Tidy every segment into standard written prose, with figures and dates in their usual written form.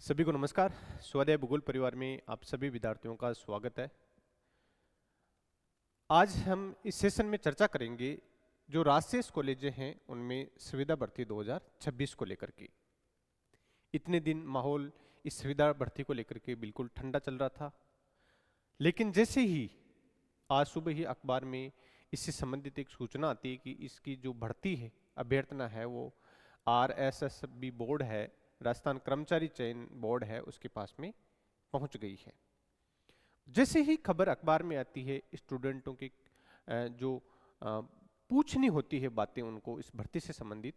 सभी को नमस्कार। स्वाध्याय भूगोल परिवार में आप सभी विद्यार्थियों का स्वागत है। आज हम इस सेशन में चर्चा करेंगे जो राजशेष कॉलेज हैं उनमें संविदा भर्ती 2026 को लेकर के। इतने दिन माहौल इस संविदा भर्ती को लेकर के बिल्कुल ठंडा चल रहा था, लेकिन जैसे ही आज सुबह ही अखबार में इससे संबंधित एक सूचना आती है कि इसकी जो भर्ती है, अभ्यर्थना है, वो RSSB बोर्ड है, राजस्थान कर्मचारी चयन बोर्ड है, उसके पास में पहुंच गई है। जैसे ही खबर अखबार में आती है, स्टूडेंटों की जो पूछनी होती है बातें उनको इस भर्ती से संबंधित,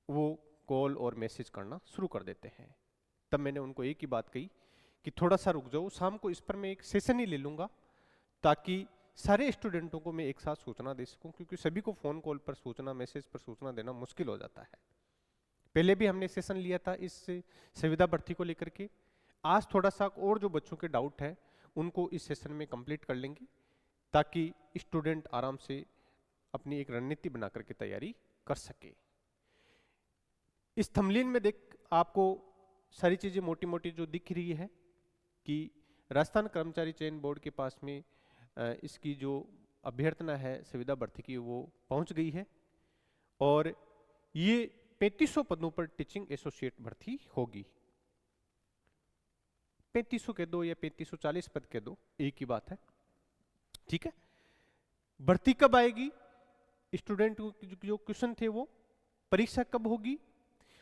वो कॉल और मैसेज करना शुरू कर देते हैं। तब मैंने उनको एक ही बात कही कि थोड़ा सा रुक जाओ, शाम को इस पर मैं एक सेशन ही ले लूँगा ताकि सारे स्टूडेंटों को मैं एक साथ सूचना दे सकूं, क्योंकि सभी को फ़ोन कॉल पर सूचना, मैसेज पर सूचना देना मुश्किल हो जाता है। पहले भी हमने सेशन लिया था इस संविदा भर्ती को लेकर के। आज थोड़ा सा और जो बच्चों के डाउट है उनको इस सेशन में कंप्लीट कर लेंगे ताकि स्टूडेंट आराम से अपनी एक रणनीति बना करके तैयारी कर सके। इस थंबनेल में देख आपको सारी चीज़ें मोटी मोटी जो दिख रही है कि राजस्थान कर्मचारी चयन बोर्ड के पास में इसकी जो अभ्यर्थना है संविदा भर्ती की वो पहुंच गई है और ये 3500 पदों पर टीचिंग एसोसिएट भर्ती होगी। 3500 के दो या 3540 पद के दो, एक ही बात है, ठीक है। भर्ती कब आएगी, स्टूडेंट जो क्वेश्चन थे वो, परीक्षा कब होगी,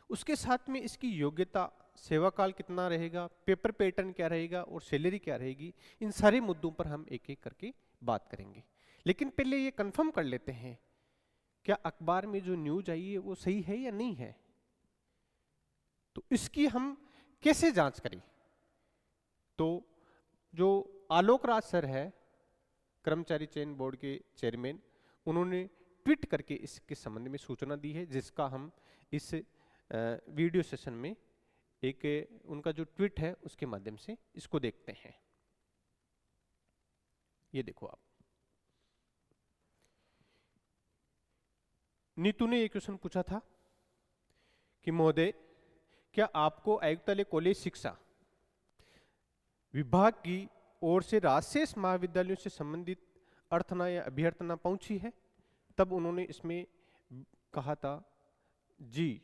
उसके साथ में इसकी योग्यता, सेवा काल कितना रहेगा, पेपर पैटर्न क्या रहेगा और सैलरी क्या रहेगी, इन सारे मुद्दों पर हम एक एक करके बात करेंगे। लेकिन पहले ये कंफर्म कर लेते हैं क्या अखबार में जो न्यूज आई है वो सही है या नहीं है। तो इसकी हम कैसे जांच करें। तो जो आलोक राज सर है, कर्मचारी चयन बोर्ड के चेयरमैन, उन्होंने ट्वीट करके इसके संबंध में सूचना दी है, जिसका हम इस वीडियो सेशन में एक उनका जो ट्वीट है उसके माध्यम से इसको देखते हैं। ये देखो आप, नीतू ने एक क्वेश्चन पूछा था कि महोदय, क्या आपको आयुक्तालय कॉलेज शिक्षा विभाग की ओर से राजशेष महाविद्यालयों से संबंधित अर्थना या अभ्यर्थना पहुंची है। तब उन्होंने इसमें कहा था, जी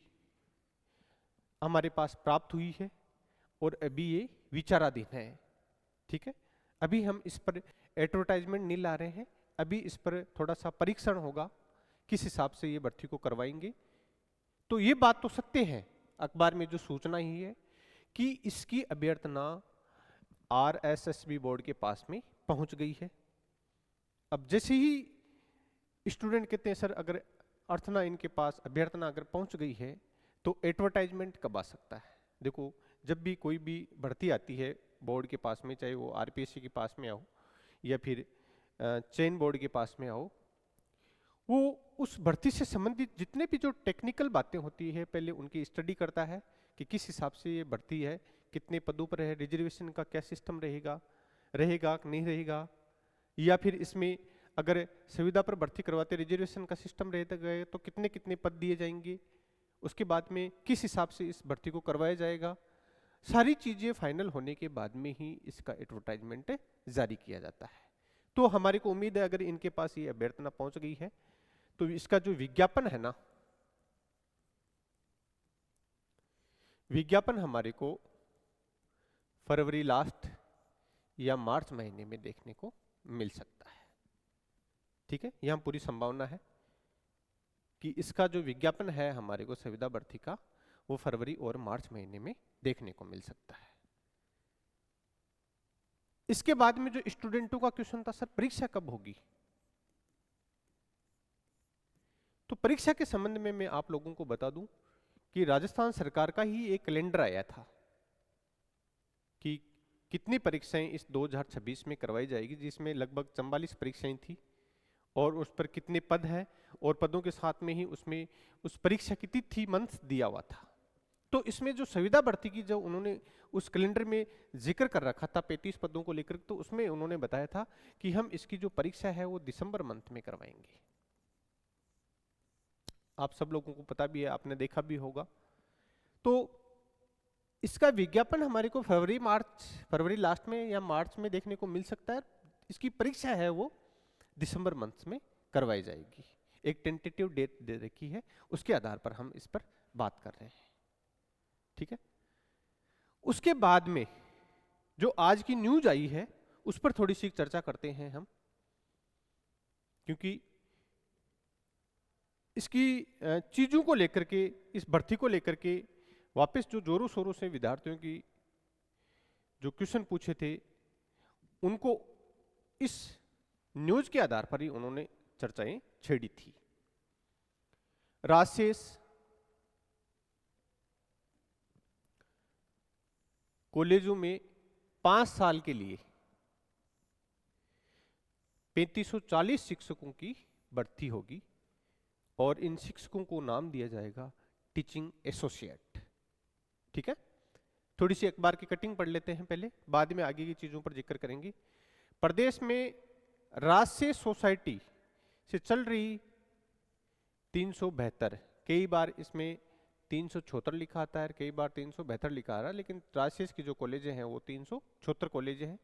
हमारे पास प्राप्त हुई है और अभी ये विचाराधीन है, ठीक है। अभी हम इस पर एडवर्टाइजमेंट नहीं ला रहे हैं, अभी इस पर थोड़ा सा परीक्षण होगा, किस हिसाब से ये भर्ती को करवाएंगे। तो ये बात तो सत्य है, अखबार में जो सूचना ही है कि इसकी अभ्यर्थना RSSB बोर्ड के पास में पहुंच गई है। अब जैसे ही स्टूडेंट कहते हैं सर अगर अर्थना इनके पास अभ्यर्थना अगर पहुंच गई है तो एडवर्टाइजमेंट कब आ सकता है। देखो, जब भी कोई भी भर्ती आती है बोर्ड के पास में, चाहे वो RPSC के पास में आओ या फिर चयन बोर्ड के पास में आओ, वो उस भर्ती से संबंधित जितने भी जो टेक्निकल बातें होती है पहले उनकी स्टडी करता है कि किस हिसाब से ये भर्ती है, कितने पदों पर है, रिजर्वेशन का क्या सिस्टम रहेगा कि नहीं रहेगा, या फिर इसमें अगर संविदा पर भर्ती करवाते रिजर्वेशन का सिस्टम रहता गए तो कितने कितने पद दिए जाएंगे, उसके बाद में किस हिसाब से इस भर्ती को करवाया जाएगा। सारी चीज़ें फाइनल होने के बाद में ही इसका एडवर्टाइजमेंट जारी किया जाता है। तो हमारे को उम्मीद है अगर इनके पास ये अभ्यर्थना पहुंच गई है तो इसका जो विज्ञापन है ना, विज्ञापन हमारे को फरवरी लास्ट या मार्च महीने में देखने को मिल सकता है, ठीक है। यहां पूरी संभावना है कि इसका जो विज्ञापन है हमारे को संविदा भर्ती का, वो फरवरी और मार्च महीने में देखने को मिल सकता है। इसके बाद में जो स्टूडेंटों का क्वेश्चन था, सर परीक्षा कब होगी। तो परीक्षा के संबंध में मैं आप लोगों को बता दूं कि राजस्थान सरकार का ही एक कैलेंडर आया था कि कितनी परीक्षाएं इस 2026 में करवाई जाएगी, जिसमें लगभग 44 परीक्षाएं थी और उस पर कितने पद हैं और पदों के साथ में ही उसमें उस परीक्षा की तिथि मंथ दिया हुआ था। तो इसमें जो संविदा भर्ती की जो उन्होंने उस कैलेंडर में जिक्र कर रखा था 35 पदों को लेकर, तो उसमें उन्होंने बताया था कि हम इसकी जो परीक्षा है वो दिसंबर मंथ में करवाएंगे। आप सब लोगों को पता भी है, आपने देखा भी होगा। तो इसका विज्ञापन हमारे को फरवरी लास्ट में या मार्च में देखने को मिल सकता है। इसकी परीक्षा है वो दिसंबर मंथ में करवाई जाएगी। एक टेंटेटिव डेट दे रखी है, उसके आधार पर हम इस पर बात कर रहे हैं। ठीक है, उसके बाद में जो आज की न्यूज आई है उस पर थोड़ी सी चर्चा करते हैं हम, क्योंकि इसकी चीजों को लेकर के, इस भर्ती को लेकर के वापस जो जोरों शोरों से विद्यार्थियों की जो क्वेश्चन पूछे थे, उनको इस न्यूज के आधार पर ही उन्होंने चर्चाएं छेड़ी थी। राजशेष कॉलेजों में 5 साल के लिए 3540 शिक्षकों की भर्ती होगी और इन शिक्षकों को नाम दिया जाएगा टीचिंग एसोसिएट। ठीक है, थोड़ी सी अखबार की कटिंग पढ़ लेते हैं पहले, बाद में आगे की चीजों पर जिक्र करेंगे। प्रदेश में राजशेष सोसाइटी से चल रही 372, कई बार इसमें 376 लिखा आता है, कई बार 372 लिखा आ रहा है, लेकिन राजशेष की जो कॉलेजें हैं वो 376 कॉलेजें हैं,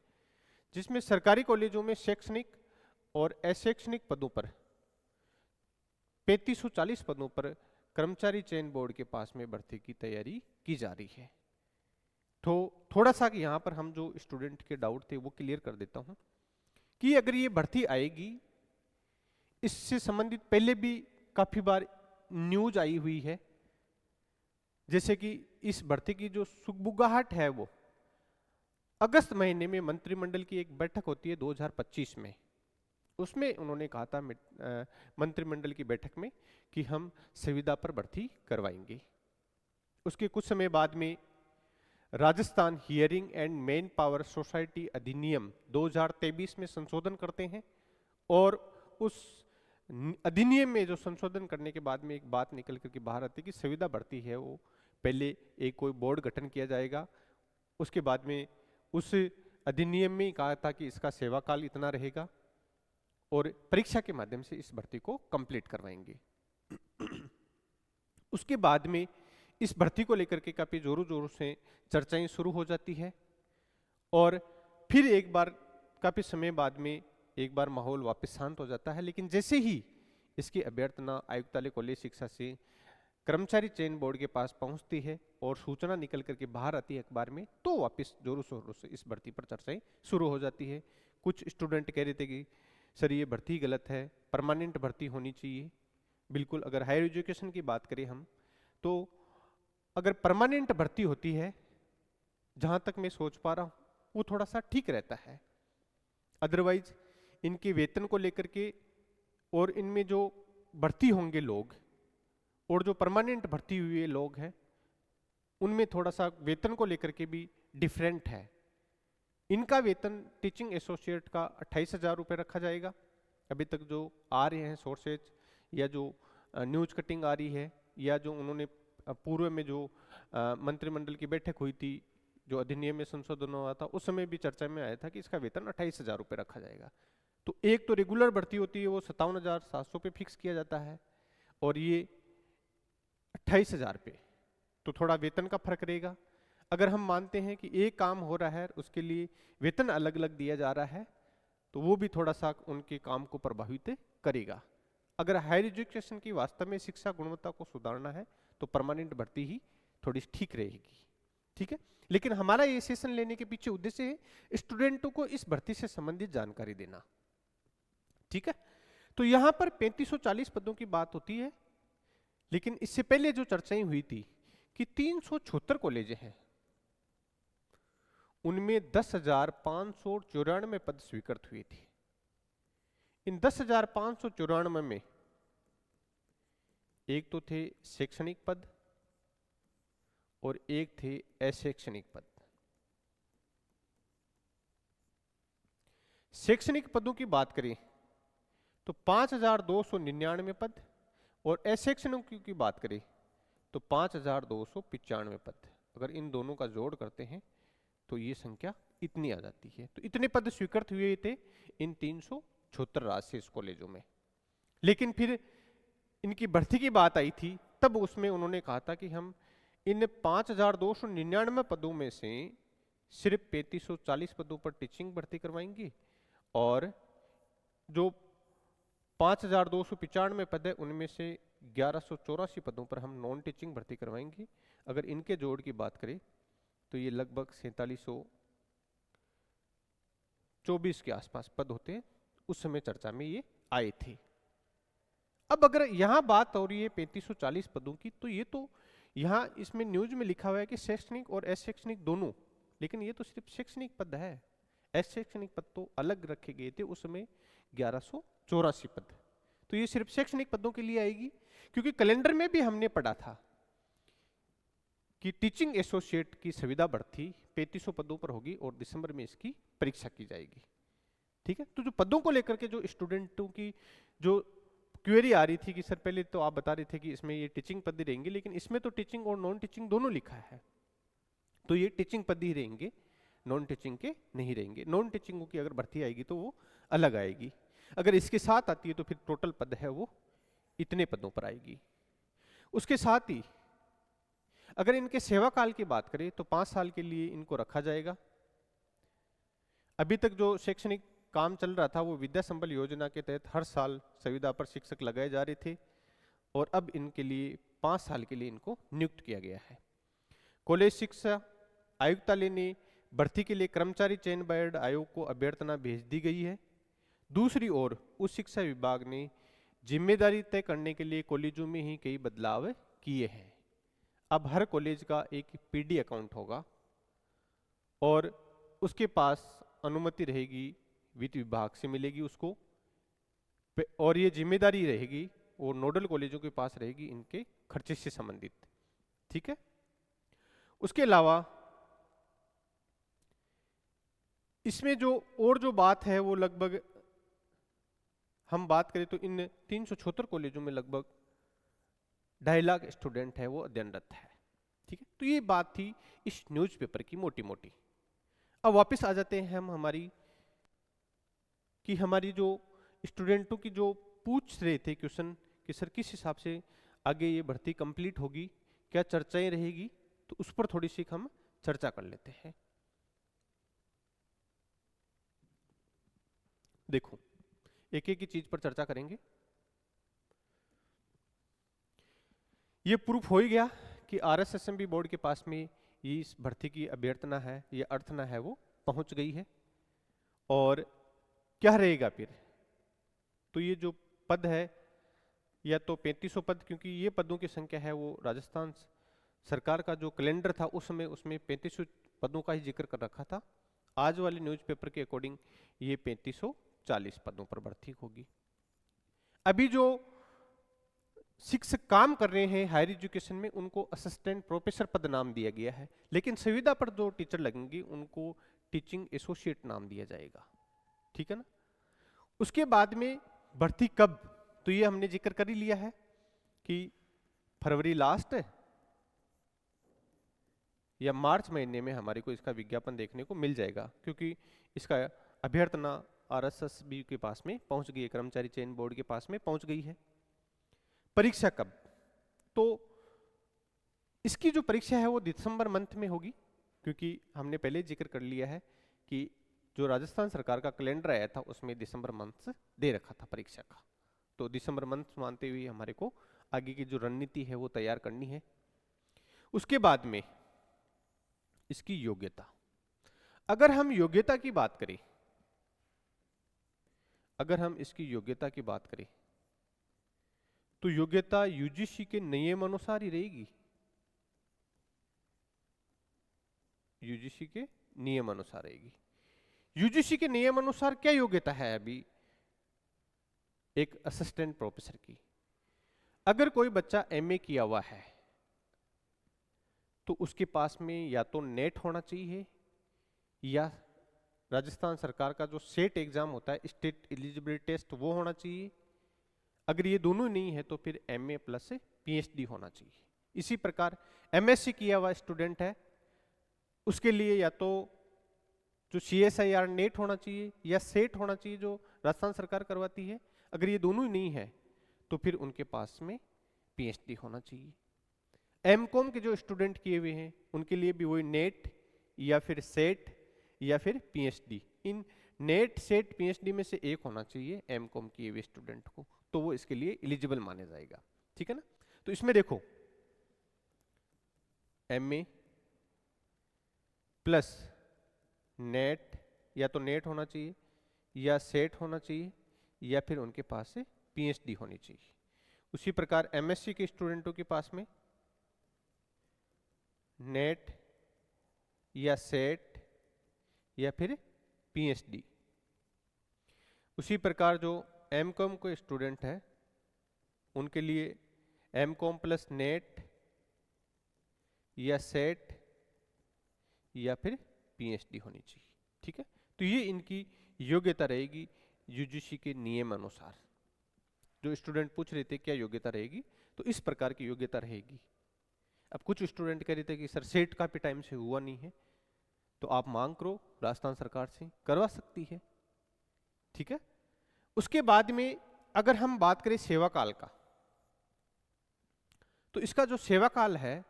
जिसमें सरकारी कॉलेजों में शैक्षणिक और अशैक्षणिक पदों पर 3540 पदों पर कर्मचारी चयन बोर्ड के पास में भर्ती की तैयारी की जा रही है। तो थोड़ा सा यहाँ पर हम जो स्टूडेंट के डाउट थे वो क्लियर कर देता हूँ कि अगर ये भर्ती आएगी, इससे संबंधित पहले भी काफी बार न्यूज आई हुई है, जैसे कि इस भर्ती की जो सुगबुगाहट है वो अगस्त महीने में मंत्रिमंडल की एक बैठक होती है 2025 में, उसमें उन्होंने कहा था मंत्रिमंडल की बैठक में कि हम संविदा पर भर्ती करवाएंगे। उसके कुछ समय बाद में Rajasthan hearing and man power society अधिनियम 2023 में संशोधन करते हैं और उस अधिनियम में जो संशोधन करने के बाद में एक बात निकल करके बाहर आती है कि संविदा भर्ती है वो पहले एक कोई बोर्ड गठन किया जाएगा, उसके बाद में उस अधिनियम में कहा था कि इसका सेवा काल इतना रहेगा और परीक्षा के माध्यम से इस भर्ती को कंप्लीट करवाएंगे। उसके बाद में इस भर्ती को लेकर के काफी जोरों जोरों से चर्चाएं शुरू हो जाती है और फिर एक बार काफी समय बाद में एक बार माहौल वापस शांत हो जाता है। लेकिन जैसे ही इसकी अभ्यर्थना आयुक्तालय कॉलेज शिक्षा से कर्मचारी चयन बोर्ड के पास पहुंचती है और सूचना निकल करके बाहर आती है अखबार में, तो वापस जोरों शोरों से इस भर्ती पर चर्चाएं शुरू हो जाती है। कुछ स्टूडेंट कह रहे थे कि सर ये भर्ती गलत है, परमानेंट भर्ती होनी चाहिए। बिल्कुल, अगर हायर एजुकेशन की बात करें हम, तो अगर परमानेंट भर्ती होती है, जहां तक मैं सोच पा रहा हूं, वो थोड़ा सा ठीक रहता है। अदरवाइज इनके वेतन को लेकर के और इनमें जो भर्ती होंगे लोग और जो परमानेंट भर्ती हुए लोग हैं, उनमें थोड़ा सा वेतन को लेकर के भी डिफरेंट है। इनका वेतन टीचिंग एसोसिएट का 28,000 रुपये रखा जाएगा। अभी तक जो आ रहे हैं सोर्सेज या जो न्यूज कटिंग आ रही है या जो उन्होंने पूर्व में जो मंत्रिमंडल की बैठक हुई थी, जो अधिनियम में संशोधन हुआ था, उस समय भी चर्चा में आया था कि इसका वेतन 28,000 रुपये रखा जाएगा। तो एक तो रेगुलर भर्ती होती है वो 57,700 पे फिक्स किया जाता है और ये 28,000 पे, तो थोड़ा वेतन का फर्क रहेगा। अगर हम मानते हैं कि एक काम हो रहा है उसके लिए वेतन अलग अलग दिया जा रहा है, तो वो भी थोड़ा सा उनके काम को प्रभावित करेगा। अगर हायर एजुकेशन की वास्तव में शिक्षा गुणवत्ता को सुधारना है तो परमानेंट भर्ती ही थोड़ी ठीक रहेगी। ठीक है, लेकिन हमारा ये सेशन लेने के पीछे उद्देश्य है स्टूडेंटों को इस भर्ती से संबंधित जानकारी देना। ठीक है, तो यहां पर 3540 पदों की बात होती है, लेकिन इससे पहले जो चर्चाएं हुई थी कि 376 कॉलेज हैं, उनमें 10,594 पद स्वीकृत हुए थे। इन 10,594 में एक तो थे शैक्षणिक पद और एक थे अशैक्षणिक पद। शैक्षणिक पदों की बात करें तो 5,299 पद और अशैक्षणिक की बात करें तो 5,295 पद। अगर इन दोनों का जोड़ करते हैं तो ये संख्या इतनी आ जाती है। तो इतने पद स्वीकृत हुए थे इन 376 राजशेष कॉलेजों में। लेकिन फिर इनकी भर्ती की बात आई थी, तब उसमें उन्होंने कहा था कि हम इन 5299 पदों में से सिर्फ 3540 पदों पर टीचिंग भर्ती करवाएंगे और जो 5295 पद है उनमें से 1184 पदों पर हम नॉन टीचिंग भर्ती करवाएंगे। अगर इनके जोड़ की बात करें तो ये लगभग 4724 के आसपास पद होते हैं, उस समय चर्चा में ये आए थे। अब अगर यहां बात हो रही है 3540 पदों की, तो ये तो यहां इसमें न्यूज में लिखा हुआ है कि शैक्षणिक और अशैक्षणिक दोनों, लेकिन ये तो सिर्फ शैक्षणिक पद है, अशैक्षणिक पद तो अलग रखे गए थे उस समय 1184 पद। तो ये सिर्फ शैक्षणिक पदों के लिए आएगी, क्योंकि कैलेंडर में भी हमने पढ़ा था कि टीचिंग एसोसिएट की संविदा भर्ती 3500 पदों पर होगी और दिसंबर में इसकी परीक्षा की जाएगी। ठीक है, तो जो पदों को लेकर के जो स्टूडेंटों की जो क्वेरी आ रही थी कि सर पहले तो आप बता रहे थे कि इसमें ये टीचिंग पद ही रहेंगे, लेकिन इसमें तो टीचिंग और नॉन टीचिंग दोनों लिखा है, तो ये टीचिंग पद ही रहेंगे, नॉन टीचिंग के नहीं रहेंगे। नॉन टीचिंग की अगर भर्ती आएगी तो वो अलग आएगी, अगर इसके साथ आती है तो फिर टोटल पद है वो इतने पदों पर आएगी। उसके साथ ही अगर इनके सेवा काल की बात करें तो 5 साल के लिए इनको रखा जाएगा। अभी तक जो शैक्षणिक काम चल रहा था वो विद्या संबल योजना के तहत हर साल संविदा पर शिक्षक लगाए जा रहे थे, और अब इनके लिए 5 साल के लिए इनको नियुक्त किया गया है। कॉलेज शिक्षा आयुक्तालय ने भर्ती के लिए कर्मचारी चयन बोर्ड आयोग को अभ्यर्थना भेज दी गई है। दूसरी ओर उच्च शिक्षा विभाग ने जिम्मेदारी तय करने के लिए कॉलेजों में ही कई बदलाव किए हैं। अब हर कॉलेज का एक पीडी अकाउंट होगा और उसके पास अनुमति रहेगी, वित्त विभाग से मिलेगी उसको, और ये जिम्मेदारी रहेगी और नोडल कॉलेजों के पास रहेगी इनके खर्चे से संबंधित। ठीक है, उसके अलावा इसमें जो बात है वो लगभग हम बात करें तो इन 376 कॉलेजों में लगभग 2.5 लाख स्टूडेंट है वो अध्ययनरत है। ठीक है, तो ये बात थी इस न्यूज़पेपर की मोटी मोटी। अब वापस आ जाते हैं हम हमारी जो स्टूडेंटों की जो पूछ रहे थे क्वेश्चन कि सर किस हिसाब से आगे ये भर्ती कंप्लीट होगी, क्या चर्चाएं रहेगी, तो उस पर थोड़ी सी हम चर्चा कर लेते हैं। देखो, एक एक ही चीज पर चर्चा करेंगे। ये प्रूफ हो ही गया कि RSSMB बोर्ड के पास में ये इस भर्ती की अभ्यर्थना है, ये अर्थना है वो पहुंच गई है। और क्या रहेगा फिर, तो ये जो पद है या तो 3500 पद, क्योंकि ये पदों की संख्या है वो राजस्थान सरकार का जो कैलेंडर था उसमें 3500 पदों का ही जिक्र कर रखा था। आज वाले न्यूज़पेपर के अकॉर्डिंग ये 3540 पदों पर भर्ती होगी। अभी जो शिक्षक काम कर रहे हैं हायर एजुकेशन में उनको असिस्टेंट प्रोफेसर पद नाम दिया गया है, लेकिन संविदा पर जो टीचर लगेंगे उनको टीचिंग एसोसिएट नाम दिया जाएगा। ठीक है ना। उसके बाद में भर्ती कब, तो ये हमने जिक्र कर ही लिया है कि फरवरी लास्ट या मार्च महीने में हमारे को इसका विज्ञापन देखने को मिल जाएगा, क्योंकि इसका अभ्यर्थना RSSB के पास में पहुंच गई है, कर्मचारी चयन बोर्ड के पास में पहुंच गई है। परीक्षा कब, तो इसकी जो परीक्षा है वो दिसंबर मंथ में होगी, क्योंकि हमने पहले जिक्र कर लिया है कि जो राजस्थान सरकार का कैलेंडर आया था उसमें दिसंबर मंथ दे रखा था परीक्षा का, तो दिसंबर मंथ मानते हुए हमारे को आगे की जो रणनीति है वो तैयार करनी है। उसके बाद में इसकी योग्यता, अगर हम योग्यता की बात करें, अगर हम इसकी योग्यता की बात करें तो योग्यता UGC के नियम अनुसार ही रहेगी। UGC के नियम अनुसार रहेगी। UGC के नियम अनुसार क्या योग्यता है अभी एक असिस्टेंट प्रोफेसर की, अगर कोई बच्चा MA किया हुआ है तो उसके पास में या तो नेट होना चाहिए या राजस्थान सरकार का जो सेट एग्जाम होता है स्टेट एलिजिबिलिटी टेस्ट वो होना चाहिए। अगर ये दोनों नहीं है तो फिर MA प्लस PhD होना चाहिए। इसी प्रकार MSc किया हुआ स्टूडेंट है उसके लिए या तो जो CSIR नेट होना चाहिए या सेट होना चाहिए जो राजस्थान सरकार करवाती है। अगर ये दोनों ही नहीं है तो फिर उनके पास में PhD होना चाहिए। एमकॉम के जो स्टूडेंट किए हुए हैं उनके लिए भी वही नेट या फिर सेट या फिर पीएचडी, इन नेट सेट पीएचडी में से एक होना चाहिए एमकॉम किए हुए स्टूडेंट को, तो वो इसके लिए एलिजिबल माने जाएगा। ठीक है ना। तो इसमें देखो एमए प्लस नेट, या तो नेट होना चाहिए या सेट होना चाहिए या फिर उनके पास से पीएचडी होनी चाहिए। उसी प्रकार एमएससी के स्टूडेंटों के पास में नेट या सेट या फिर पीएचडी। उसी प्रकार जो एमकॉम के स्टूडेंट है उनके लिए एमकॉम प्लस नेट या सेट या फिर पीएचडी होनी चाहिए। ठीक है, तो ये इनकी योग्यता रहेगी यूजीसी के नियम अनुसार। जो स्टूडेंट पूछ रहे थे क्या योग्यता रहेगी, तो इस प्रकार की योग्यता रहेगी। अब कुछ स्टूडेंट कह रहे थे कि सर सेट का भी टाइम से हुआ नहीं है, तो आप मांग करो, राजस्थान सरकार से करवा सकती है। ठीक है। उसके बाद में अगर हम बात करें सेवा काल का, तो इसका जो सेवा काल है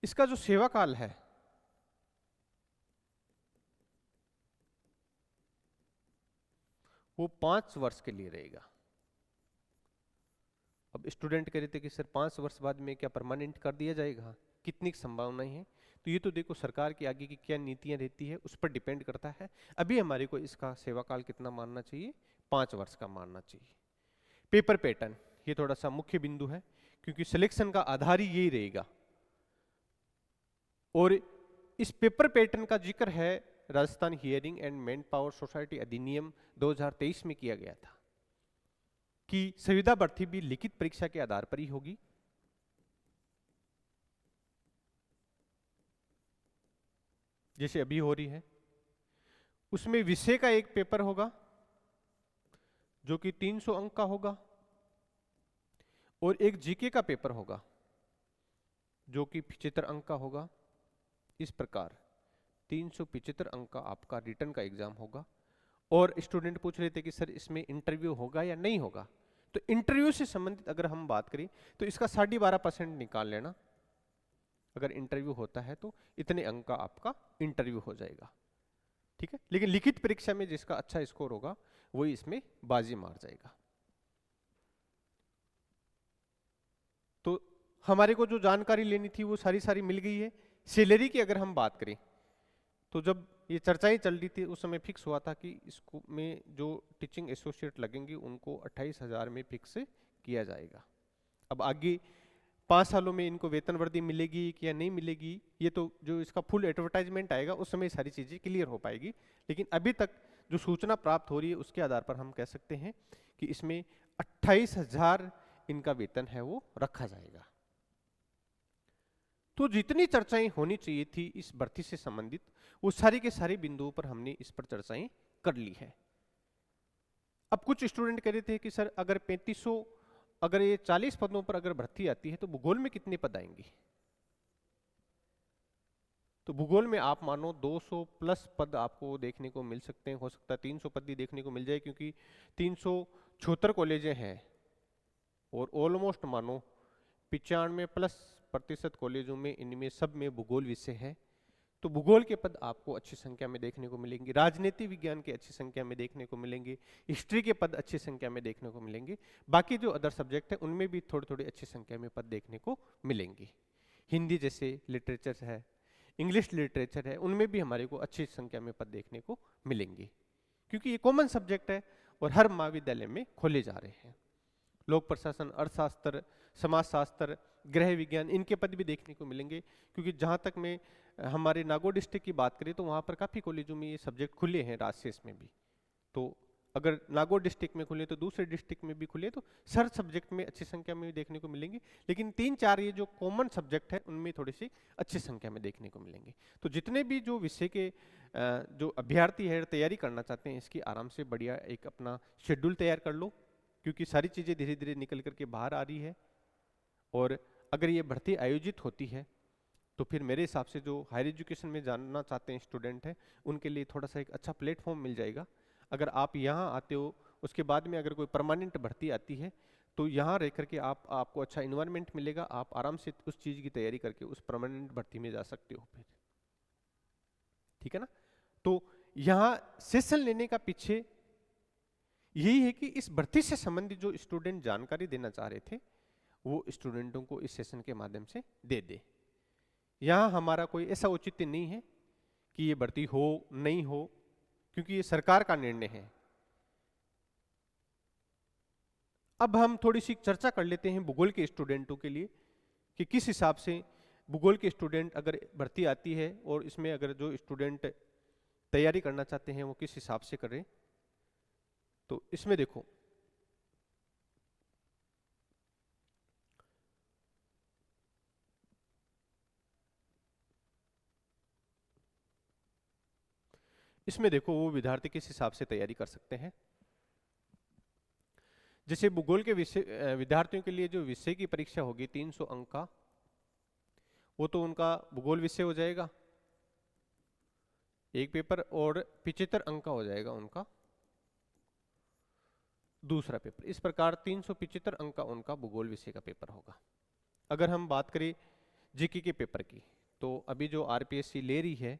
इसका जो सेवा काल है वो 5 वर्ष के लिए रहेगा। अब स्टूडेंट कह रहे थे कि सर 5 वर्ष बाद में क्या परमानेंट कर दिया जाएगा, कितनी संभावनाएं हैं, तो ये तो देखो सरकार की आगे की क्या नीतियां रहती है उस पर डिपेंड करता है। अभी हमारे को इसका सेवा काल कितना मानना चाहिए, 5 वर्ष का मानना चाहिए। पेपर पैटर्न ये थोड़ा सा मुख्य बिंदु है, क्योंकि सिलेक्शन का आधार ही यही रहेगा। और इस पेपर पैटर्न का जिक्र है Rajasthan hearing and man power society अधिनियम 2023 में किया गया था कि संविदा भर्ती भी लिखित परीक्षा के आधार पर ही होगी। जैसे अभी हो रही है, उसमें विषय का एक पेपर होगा जो कि 300 अंक का होगा, और एक जीके का पेपर होगा जो कि 75 अंक का होगा। इस प्रकार 375 अंक का आपका रिटर्न का एग्जाम होगा। और स्टूडेंट पूछ रहे थे कि सर इसमें इंटरव्यू होगा या नहीं होगा, तो इंटरव्यू से संबंधित अगर हम बात करें तो इसका 12.5% निकाल लेना। अगर इंटरव्यू होता है तो इतने अंक का आपका इंटरव्यू हो जाएगा। ठीक है, लेकिन लिखित परीक्षा में जिसका अच्छा स्कोर होगा वही इसमें बाजी मार जाएगा। तो हमारे को जो जानकारी लेनी थी वो सारी मिल गई है। सैलरी की अगर हम बात करें तो जब ये चर्चाएं चल रही थी उस समय फिक्स हुआ था कि इसको में जो टीचिंग एसोसिएट लगेंगे उनको 28,000 में फिक्स किया जाएगा। अब आगे 5 सालों में इनको वेतन वृद्धि मिलेगी कि या नहीं मिलेगी, ये तो जो इसका फुल एडवर्टाइजमेंट आएगा उस समय सारी चीजें क्लियर हो पाएगी। लेकिन अभी तक जो सूचना प्राप्त हो रही है उसके आधार पर हम कह सकते हैं कि इसमें 28,000 इनका वेतन है वो रखा जाएगा। तो जितनी चर्चाएं होनी चाहिए थी इस भर्ती से संबंधित वो सारी के सारे बिंदुओं पर हमने इस पर चर्चाएं कर ली है। अब कुछ स्टूडेंट कह रहे थे कि सर अगर 3500 अगर ये 40 पदों पर अगर भर्ती आती है तो भूगोल में कितने पद आएंगे। तो भूगोल में आप मानो 200 प्लस पद आपको देखने को मिल सकते हैं, हो सकता है 300 पद भी देखने को मिल जाए, क्योंकि 376 कॉलेजें हैं और ऑलमोस्ट मानो 95% कॉलेजों में इनमें सब में भूगोल विषय है। तो भूगोल के पद आपको अच्छी संख्या में देखने को मिलेंगे, राजनीति विज्ञान के अच्छी संख्या में देखने को मिलेंगे, हिस्ट्री के पद अच्छी संख्या में देखने को मिलेंगे। बाकी जो अदर सब्जेक्ट है उनमें भी थोड़ी थोड़ी अच्छी संख्या में पद देखने को मिलेंगे। हिंदी जैसे लिटरेचर है, इंग्लिश लिटरेचर है, उनमें भी हमारे को अच्छी संख्या में पद देखने को मिलेंगे, क्योंकि ये कॉमन सब्जेक्ट है और हर महाविद्यालय में खोले जा रहे हैं। लोक प्रशासन, अर्थशास्त्र, समाजशास्त्र, गृह विज्ञान, इनके पद भी देखने को मिलेंगे। क्योंकि जहाँ तक मैं हमारे नागौर डिस्ट्रिक्ट की बात करें तो वहाँ पर काफ़ी कॉलेजों में ये सब्जेक्ट खुले हैं, राजशेष में भी। तो अगर नागौर डिस्ट्रिक्ट में खुले तो दूसरे डिस्ट्रिक्ट में भी खुले, तो सर सब्जेक्ट में अच्छी संख्या में देखने को मिलेंगे। लेकिन 3-4 ये जो कॉमन सब्जेक्ट है उनमें थोड़ी सी अच्छी संख्या में देखने को मिलेंगे। तो जितने भी जो विषय के जो अभ्यर्थी है तैयारी करना चाहते हैं, इसकी आराम से बढ़िया एक अपना शेड्यूल तैयार कर लो, क्योंकि सारी चीज़ें धीरे धीरे निकल करके बाहर आ रही है। और अगर ये भर्ती आयोजित होती है तो फिर मेरे हिसाब से जो हायर एजुकेशन में जानना चाहते हैं स्टूडेंट हैं उनके लिए थोड़ा सा एक अच्छा प्लेटफॉर्म मिल जाएगा। अगर आप यहाँ आते हो उसके बाद में अगर कोई परमानेंट भर्ती आती है तो यहाँ रह करके आपको अच्छा इन्वायरमेंट मिलेगा, आप आराम से उस चीज़ की तैयारी करके उस परमानेंट भर्ती में जा सकते हो फिर, ठीक है ना। तो यहाँ सेशन लेने का पीछे यही है कि इस भर्ती से संबंधित जो स्टूडेंट जानकारी देना चाह रहे थे वो स्टूडेंटों को इस सेशन के माध्यम से दे दे। यहाँ हमारा कोई ऐसा औचित्य नहीं है कि ये भर्ती हो नहीं हो, क्योंकि ये सरकार का निर्णय है। अब हम थोड़ी सी चर्चा कर लेते हैं भूगोल के स्टूडेंटों के लिए कि किस हिसाब से भूगोल के स्टूडेंट अगर भर्ती आती है और इसमें अगर जो स्टूडेंट तैयारी करना चाहते हैं वो किस हिसाब से करें। तो इसमें देखो, वो विद्यार्थी किस हिसाब से तैयारी कर सकते हैं। जैसे भूगोल के विषय विद्यार्थियों के लिए जो विषय की परीक्षा होगी 300 अंक का, वो तो उनका भूगोल विषय हो जाएगा एक पेपर, और 75 अंक का हो जाएगा उनका दूसरा पेपर। इस प्रकार 375 अंक का उनका भूगोल विषय का पेपर होगा। अगर हम बात करें जीके के पेपर की, तो अभी जो आरपीएससी ले रही है,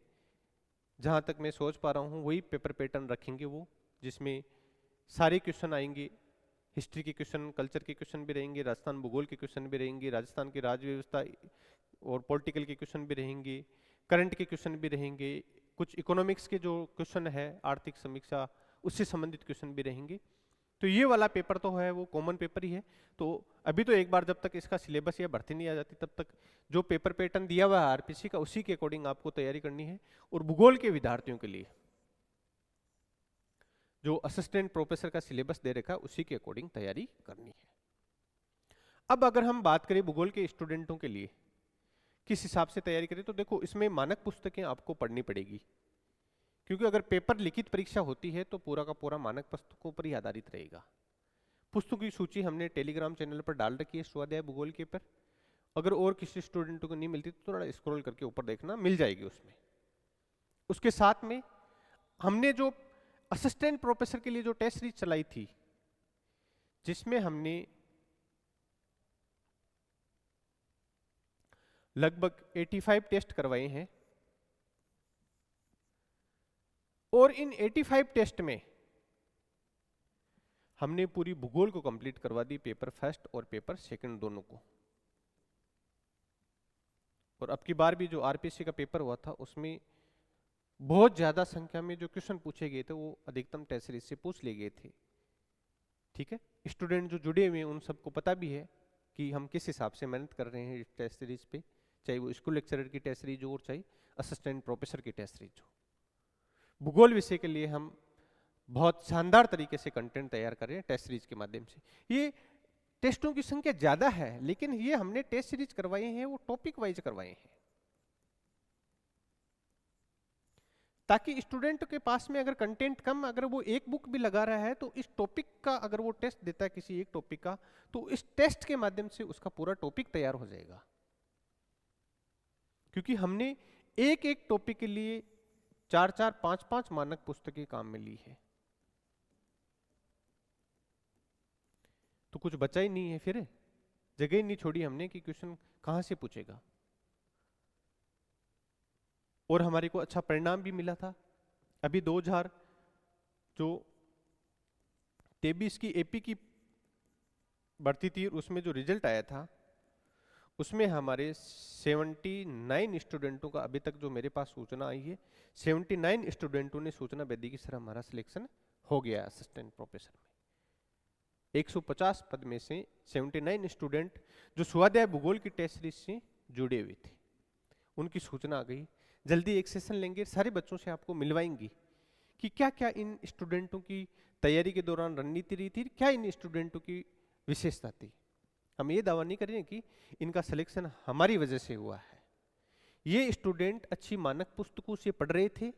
जहां तक मैं सोच पा रहा हूं वही पेपर पैटर्न रखेंगे वो, जिसमें सारे क्वेश्चन आएंगे। हिस्ट्री के क्वेश्चन, कल्चर के क्वेश्चन भी रहेंगे, राजस्थान भूगोल के क्वेश्चन भी रहेंगे, राजस्थान की राज्य व्यवस्था और पॉलिटिकल के क्वेश्चन भी रहेंगे, करंट के क्वेश्चन भी रहेंगे, कुछ इकोनॉमिक्स के जो क्वेश्चन है, आर्थिक समीक्षा, उससे संबंधित क्वेश्चन भी रहेंगे। तो ये वाला पेपर तो है वो कॉमन पेपर ही है। तो अभी तो एक बार जब तक इसका सिलेबस या भर्ती नहीं आ जाती तब तक जो पेपर पैटर्न दिया हुआ है आरपीसी का, उसी के अकॉर्डिंग आपको तैयारी करनी है। और भूगोल के विद्यार्थियों के लिए जो असिस्टेंट प्रोफेसर का सिलेबस दे रखा है उसी के अकॉर्डिंग तैयारी करनी है। अब अगर हम बात करें भूगोल के स्टूडेंटों के लिए किस हिसाब से तैयारी करें, तो देखो इसमें मानक पुस्तकें आपको पढ़नी पड़ेगी, क्योंकि अगर पेपर लिखित परीक्षा होती है तो पूरा का पूरा मानक पुस्तकों पर ही आधारित रहेगा। पुस्तकों की सूची हमने टेलीग्राम चैनल पर डाल रखी है स्वाध्याय भूगोल के पर, अगर और किसी स्टूडेंटों को नहीं मिलती तो थोड़ा स्क्रॉल करके ऊपर देखना, मिल जाएगी उसमें। उसके साथ में हमने जो असिस्टेंट प्रोफेसर के लिए जो टेस्ट सीरीज चलाई थी, जिसमें हमने लगभग 85 टेस्ट करवाए हैं, और इन 85 टेस्ट में हमने पूरी भूगोल को कंप्लीट करवा दी, पेपर फर्स्ट और पेपर सेकंड दोनों को। और अब की बार भी जो आरपीसी का पेपर हुआ था उसमें बहुत ज्यादा संख्या में जो क्वेश्चन पूछे गए थे वो अधिकतम टेस्ट सीरीज से पूछ लिए गए थे, ठीक है। स्टूडेंट जो जुड़े हुए हैं उन सबको पता भी है कि हम किस हिसाब से मेहनत कर रहे हैं इस टेस्ट सीरीज पे, चाहे वो स्कूल लेक्चरर की टेस्ट सीरीज हो और चाहे असिस्टेंट प्रोफेसर की टेस्ट सीरीज हो। भूगोल विषय के लिए हम बहुत शानदार तरीके से कंटेंट तैयार कर रहे हैं टेस्ट सीरीज के माध्यम से। ये टेस्टों की संख्या ज्यादा है, लेकिन ये हमने टेस्ट सीरीज करवाए हैं वो टॉपिक वाइज करवाए हैं, ताकि स्टूडेंट के पास में अगर कंटेंट कम, अगर वो एक बुक भी लगा रहा है तो इस टॉपिक का अगर वो टेस्ट देता है किसी एक टॉपिक का, तो इस टेस्ट के माध्यम से उसका पूरा टॉपिक तैयार हो जाएगा, क्योंकि हमने एक एक टॉपिक के लिए 4-4, 5-5 मानक पुस्तकें काम में ली है। तो कुछ बचा ही नहीं है, फिर जगह ही नहीं छोड़ी हमने कि क्वेश्चन कहां से पूछेगा। और हमारे को अच्छा परिणाम भी मिला था। अभी 2023 की एपी की भर्ती थी, उसमें जो रिजल्ट आया था उसमें हमारे 79 स्टूडेंटों का, अभी तक जो मेरे पास सूचना आई है 79 स्टूडेंटों ने सूचना वैद्य की सर हमारा सिलेक्शन हो गया असिस्टेंट प्रोफेसर में। 150 पद में से 79 स्टूडेंट जो स्वाध्याय भूगोल की टेस्ट सीरीज से जुड़े हुए थे, उनकी सूचना आ गई। जल्दी एक सेशन लेंगे, सारे बच्चों से आपको मिलवाएंगे कि क्या क्या इन स्टूडेंटों की तैयारी के दौरान रणनीति रही थी, क्या इन स्टूडेंटों की विशेषता थी। हम ये दावा नहीं करें कि इनका सिलेक्शन हमारी वजह से हुआ है। ये स्टूडेंट अच्छी मानक पुस्तकों से पढ़ रहे थे,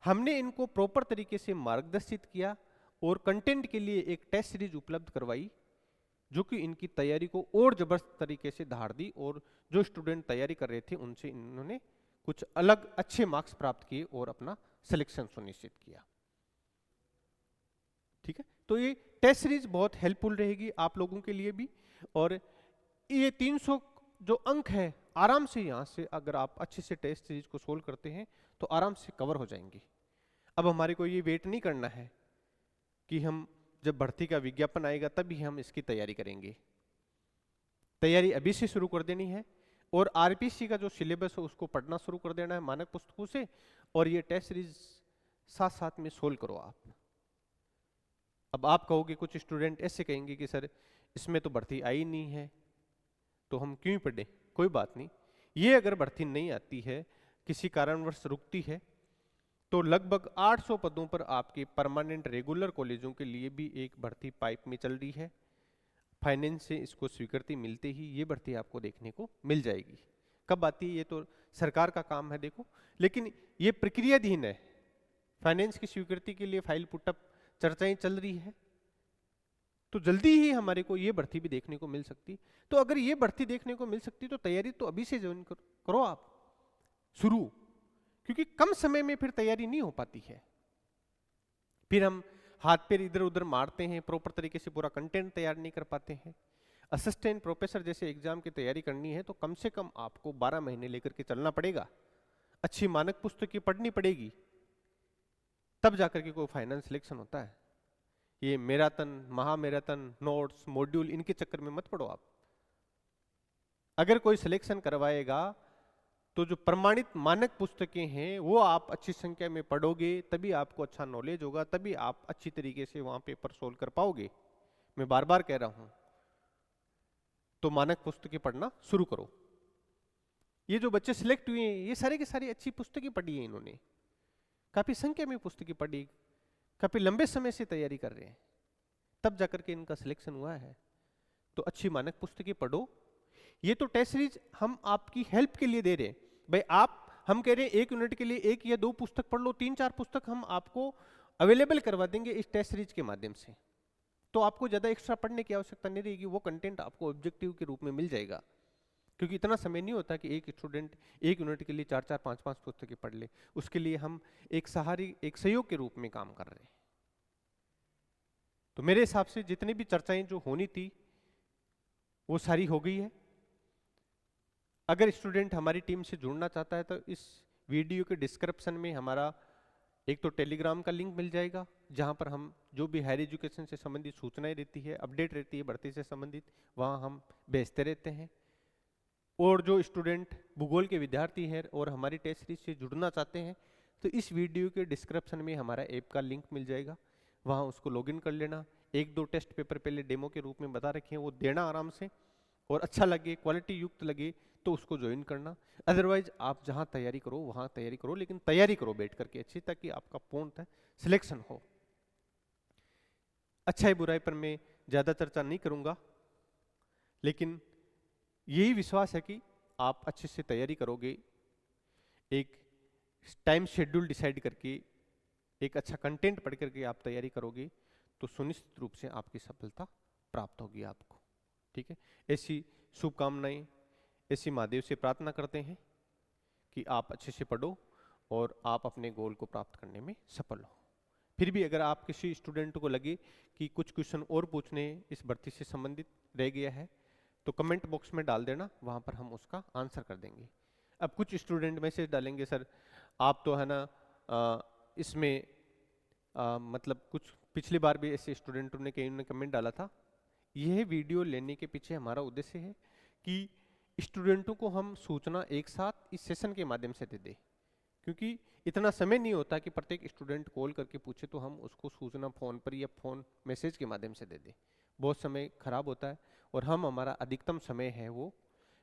हमने इनको प्रॉपर तरीके से मार्गदर्शित किया और कंटेंट के लिए एक टेस्ट सीरीज उपलब्ध करवाई, जो कि इनकी तैयारी को और जबरदस्त तरीके से धार दी। और जो स्टूडेंट तैयारी कर रहे थे उनसे इन्होंने कुछ अलग अच्छे मार्क्स प्राप्त किए और अपना सिलेक्शन सुनिश्चित किया। ठीक है, तो ये टेस्ट सीरीज बहुत हेल्पफुल रहेगी आप लोगों के लिए भी। और ये 300 जो अंक है आराम से यहाँ से अगर आप अच्छे से टेस्ट सीरीज को सोल्व करते हैं तो आराम से कवर हो जाएंगे। अब हमारे को ये वेट नहीं करना है कि हम जब भर्ती का विज्ञापन आएगा तभी हम इसकी तैयारी करेंगे। तैयारी अभी से शुरू कर देनी है और आरपीसी का जो सिलेबस है उसको पढ़ना शुरू कर देना है मानक पुस्तकों से, और ये टेस्ट सीरीज साथ साथ में सोल्व करो आप। अब आप कहोगे, कुछ स्टूडेंट ऐसे कहेंगे कि सर इसमें तो भर्ती आई नहीं है तो हम क्यों ही पढ़ें। कोई बात नहीं, ये अगर भर्ती नहीं आती है, किसी कारणवश रुकती है, तो लगभग 800 पदों पर आपके परमानेंट रेगुलर कॉलेजों के लिए भी एक भर्ती पाइप में चल रही है। फाइनेंस से इसको स्वीकृति मिलते ही ये भर्ती आपको देखने को मिल जाएगी। कब आती है ये तो सरकार का काम है देखो, लेकिन ये प्रक्रियाधीन है। फाइनेंस की स्वीकृति के लिए फाइल पुटअप चर्चाएं चल रही है, तो जल्दी ही हमारे को ये भर्ती भी देखने को मिल सकती। तो अगर ये भर्ती देखने को मिल सकती तो तैयारी तो अभी से ज्वाइन करो आप शुरू, क्योंकि कम समय में फिर तैयारी नहीं हो पाती है। फिर हम हाथ पैर इधर उधर मारते हैं, प्रॉपर तरीके से पूरा कंटेंट तैयार नहीं कर पाते हैं। असिस्टेंट प्रोफेसर जैसे एग्जाम की तैयारी करनी है तो कम से कम आपको 12 महीने लेकर के चलना पड़ेगा। अच्छी मानक पुस्तकें पढ़नी पड़ेगी, तब जाकर के कोई फाइनल सिलेक्शन होता है। ये मैराथन, महामैराथन, नोट्स, मॉड्यूल, इनके चक्कर में मत पड़ो आप। अगर कोई सिलेक्शन करवाएगा तो जो प्रमाणित मानक पुस्तकें हैं वो आप अच्छी संख्या में पढ़ोगे, तभी आपको अच्छा नॉलेज होगा, तभी आप अच्छी तरीके से वहां पेपर सोल्व कर पाओगे। मैं बार बार कह रहा हूं, तो मानक पुस्तकें पढ़ना शुरू करो। ये जो बच्चे सिलेक्ट हुए हैं ये सारे के सारी अच्छी पुस्तकें पढ़ी है, इन्होंने काफी संख्या में पुस्तकें पढ़ी, काफी लंबे समय से तैयारी कर रहे हैं, तब जाकर के इनका सिलेक्शन हुआ है। तो अच्छी मानक पुस्तकें पढ़ो। ये तो टेस्ट सीरीज हम आपकी हेल्प के लिए दे रहे हैं भाई। हम कह रहे हैं 1 यूनिट के लिए 1 या 2 पुस्तक पढ़ लो, 3-4 पुस्तक हम आपको अवेलेबल करवा देंगे इस टेस्ट सीरीज के माध्यम से। तो आपको ज्यादा एक्स्ट्रा पढ़ने की आवश्यकता नहीं रहेगी, वो कंटेंट आपको ऑब्जेक्टिव के रूप में मिल जाएगा। क्योंकि इतना समय नहीं होता कि एक स्टूडेंट 1 यूनिट के लिए 4-4, 5-5 पुस्तकें पढ़ ले। उसके लिए हम एक सहयोग के रूप में काम कर रहे हैं। तो मेरे हिसाब से जितनी भी चर्चाएं जो होनी थी वो सारी हो गई है। अगर स्टूडेंट हमारी टीम से जुड़ना चाहता है तो इस वीडियो के डिस्क्रिप्शन में हमारा एक तो टेलीग्राम का लिंक मिल जाएगा, जहां पर हम जो भी हायर एजुकेशन से संबंधित सूचनाएं रहती है, अपडेट रहती है भर्ती से संबंधित, वहां हम भेजते रहते हैं। और जो स्टूडेंट भूगोल के विद्यार्थी हैं और हमारी टेस्ट सीरीज से जुड़ना चाहते हैं तो इस वीडियो के डिस्क्रिप्शन में हमारा ऐप का लिंक मिल जाएगा, वहां उसको लॉगिन कर लेना। 1-2 टेस्ट पेपर पहले डेमो के रूप में बता रखे हैं, वो देना आराम से, और अच्छा लगे, क्वालिटी युक्त लगे तो उसको ज्वाइन करना। अदरवाइज आप जहां तैयारी करो वहां तैयारी करो, लेकिन तैयारी करो बैठ करके अच्छी, ताकि आपका पूर्णतः सिलेक्शन हो। अच्छाई बुराई पर मैं ज्यादा चर्चा नहीं करूंगा, लेकिन यही विश्वास है कि आप अच्छे से तैयारी करोगे, एक टाइम शेड्यूल डिसाइड करके, एक अच्छा कंटेंट पढ़ करके आप तैयारी करोगे तो सुनिश्चित रूप से आपकी सफलता प्राप्त होगी आपको। ठीक है, ऐसी शुभकामनाएं, ऐसी महादेव से प्रार्थना करते हैं कि आप अच्छे से पढ़ो और आप अपने गोल को प्राप्त करने में सफल हो। फिर भी अगर आप किसी स्टूडेंट को लगे कि कुछ क्वेश्चन और पूछने इस भर्ती से संबंधित रह गया है तो कमेंट बॉक्स में डाल देना, वहां पर हम उसका आंसर कर देंगे। अब कुछ स्टूडेंट मैसेज डालेंगे, सर आप तो है ना इसमें मतलब कुछ पिछली बार भी ऐसे स्टूडेंटों ने कई ने कमेंट डाला था। यह वीडियो लेने के पीछे हमारा उद्देश्य है कि स्टूडेंटों को हम सूचना एक साथ इस सेशन के माध्यम से दे दें, क्योंकि इतना समय नहीं होता कि प्रत्येक स्टूडेंट कॉल करके पूछे तो हम उसको सूचना फोन पर या फोन मैसेज के माध्यम से दे दें। बहुत समय खराब होता है और हम हमारा अधिकतम समय है वो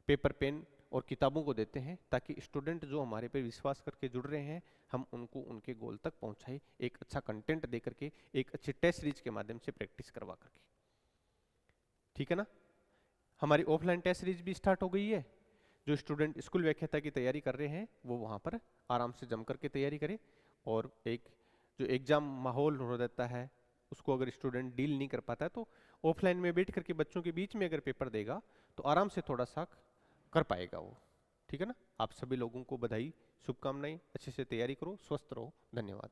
पेपर पेन और किताबों को देते हैं, ताकि स्टूडेंट जो हमारे पे विश्वास करके जुड़ रहे हैं हम उनको उनके गोल तक पहुंचाए, एक अच्छा कंटेंट दे करके, एक अच्छी टेस्ट सीरीज के माध्यम से प्रैक्टिस करवा करके। ठीक है ना। हमारी ऑफलाइन टेस्ट सीरीज भी स्टार्ट हो गई है। जो स्टूडेंट स्कूल व्याख्याता की तैयारी कर रहे हैं वो वहां पर आराम से जम करके तैयारी करें, और एक जो एग्जाम माहौल हो रहता है उसको अगर स्टूडेंट डील नहीं कर पाता है तो ऑफलाइन में बैठ करके बच्चों के बीच में अगर पेपर देगा तो आराम से थोड़ा सा कर पाएगा वो। ठीक है ना। आप सभी लोगों को बधाई, शुभकामनाएं, अच्छे से तैयारी करो, स्वस्थ रहो, धन्यवाद।